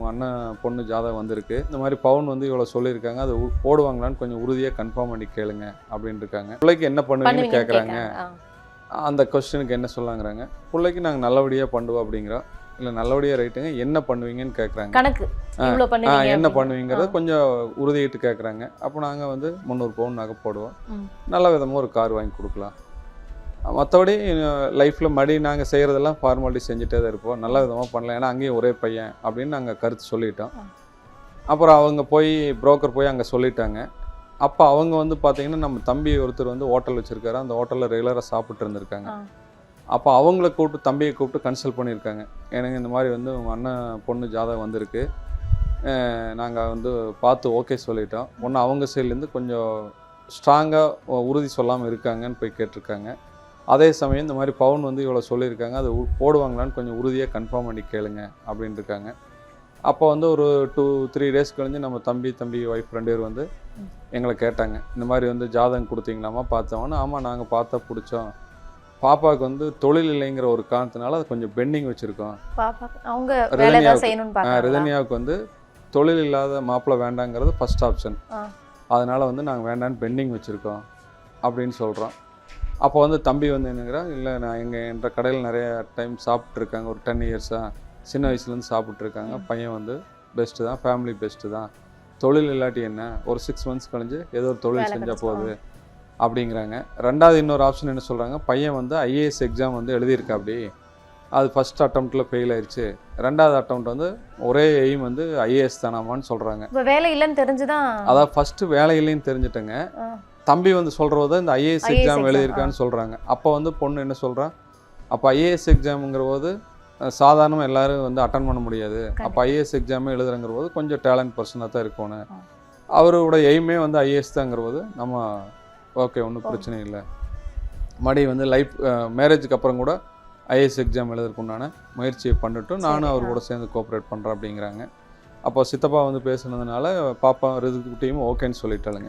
அண்ணன் பொண்ணு ஜாதகம் வந்திருக்கு, இந்த மாதிரி பவுன் வந்து இவ்வளோ சொல்லியிருக்காங்க, அது போடுவாங்களான்னு கொஞ்சம் உறுதியாக கன்ஃபார்ம் பண்ணி கேளுங்க அப்படின்னு இருக்காங்க. பிள்ளைக்கு என்ன பண்ணுவீங்கன்னு கேட்குறாங்க. அந்த கொஸ்டினுக்கு என்ன சொல்லாங்கிறாங்க, பிள்ளைக்கு நாங்கள் நல்லபடியாக பண்ணுவோம் அப்படிங்கிறோம். இல்லை நல்லபடியாக ரைட்டுங்க, என்ன பண்ணுவீங்கன்னு கேட்குறாங்க. கணக்கு என்ன பண்ணுவீங்கிறத கொஞ்சம் உறுதியிட்டு கேட்குறாங்க. அப்போ நாங்கள் வந்து 300 பவுன் நகை போடுவோம், நல்ல விதமாக ஒரு கார் வாங்கி கொடுக்கலாம். மற்றபடி லைஃப்பில் மடி நாங்கள் செய்கிறதெல்லாம் ஃபார்மாலிட்டி செஞ்சுட்டே தான் இருப்போம், நல்ல விதமாக பண்ணலாம், ஏன்னா அங்கேயும் ஒரே பையன் அப்படின்னு நாங்கள் கருத்து சொல்லிட்டோம். அப்புறம் அவங்க போய் புரோக்கர் போய் அங்கே சொல்லிட்டாங்க. அப்போ அவங்க வந்து பார்த்திங்கன்னா நம்ம தம்பி ஒருத்தர் வந்து ஹோட்டல் வச்சுருக்காரு, அந்த ஹோட்டலில் ரெகுலராக சாப்பிட்டு இருந்திருக்காங்க. அப்போ அவங்கள கூப்பிட்டு தம்பியை கூப்பிட்டு கன்சல்ட் பண்ணியிருக்காங்க. எனக்கு இந்த மாதிரி வந்து உங்கள் அண்ணன் பொண்ணு ஜாதகம் வந்திருக்கு, நாங்கள் வந்து பார்த்து ஓகே சொல்லிட்டோம். ஒன்று அவங்க சைட்லேருந்து கொஞ்சம் ஸ்ட்ராங்காக உறுதி சொல்லாமல் இருக்காங்கன்னு போய் கேட்டிருக்காங்க. அதே சமயம் இந்த மாதிரி பவுன் வந்து இவ்வளோ சொல்லியிருக்காங்க, அது போடுவாங்களான்னு கொஞ்சம் உறுதியாக கன்ஃபார்ம் பண்ணி கேளுங்க அப்படின்னு இருக்காங்க. அப்போ வந்து ஒரு 2-3 டேஸ் கழிஞ்சு நம்ம தம்பி ஒய்ஃப் 2 பேர் வந்து எங்களை கேட்டாங்க, இந்த மாதிரி வந்து ஜாதகம் கொடுத்தீங்களாமா பார்த்தோம்னா. ஆமாம், நாங்கள் பார்த்தா பிடிச்சோம், பாப்பாவுக்கு வந்து தொழில் இல்லைங்கிற ஒரு காரணத்தினால அது கொஞ்சம் பெண்டிங் வச்சுருக்கோம். ரிதன்யாவுக்கு வந்து தொழில் இல்லாத மாப்பிள்ளை வேண்டாங்கிறது ஃபர்ஸ்ட் ஆப்ஷன், அதனால் வந்து நாங்கள் வேண்டான்னு பெண்டிங் வச்சுருக்கோம் அப்படின்னு சொல்கிறோம். அப்போ வந்து தம்பி வந்து என்னங்கிறான், இல்லை நான் என்ற கடையில் நிறைய டைம் சாப்பிட்ருக்காங்க, ஒரு 10 இயர்ஸாக சின்ன வயசுலேருந்து சாப்பிட்ருக்காங்க, பையன் வந்து பெஸ்ட்டு தான், ஃபேமிலி பெஸ்ட்டு தான், தொழில் இல்லாட்டி என்ன, ஒரு 6 மந்த்ஸ் கழிஞ்சு ஏதோ ஒரு தொழில் செஞ்சால் போகுது அப்படிங்கிறாங்க. ரெண்டாவது இன்னொரு ஆப்ஷன் என்ன சொல்கிறாங்க, பையன் வந்து ஐஏஎஸ் எக்ஸாம் வந்து எழுதியிருக்கா, அப்படி அது ஃபஸ்ட் அட்டம்ப்டில் ஃபெயில் ஆயிடுச்சு, ரெண்டாவது அட்டம்ப்ட் வந்து ஒரே எய்ம் வந்து ஐஏஎஸ் தானாமான்னு சொல்கிறாங்க. வேலை இல்லைன்னு தெரிஞ்சுதான், அதாவது ஃபஸ்ட்டு வேலை இல்லைன்னு தெரிஞ்சுட்டேங்க, தம்பி வந்து சொல்கிறத இந்த ஐஏஎஸ் எக்ஸாம் எழுதியிருக்கான்னு சொல்கிறாங்க. அப்போ வந்து பொண்ணு என்ன சொல்கிறான், அப்போ ஐஏஎஸ் எக்ஸாமுங்கிற போது சாதாரணமாக எல்லோரும் வந்து அட்டன் பண்ண முடியாது, அப்போ ஐஏஎஸ் எக்ஸாமே எழுதுறங்கிற போது கொஞ்சம் டேலண்ட் பர்சனாக தான் இருக்கணும், அவரோட எய்மே வந்து ஐஏஎஸ் தாங்கிற போது நம்ம ஓகே ஒன்றும் பிரச்சனை இல்லை, மடி வந்து லைஃப் மேரேஜுக்கு அப்புறம் கூட ஐஏஎஸ் எக்ஸாம் எழுதுறதுக்கு உண்டான முயற்சியை பண்ணிட்டும் நானும் அவர் கூட சேர்ந்து கோஆப்ரேட் பண்ணுறேன் அப்படிங்கிறாங்க. அப்போ சித்தப்பா வந்து பேசுனதுனால பாப்பா ரிதுக்குட்டியும் ஓகேன்னு சொல்லிட்டாளுங்க.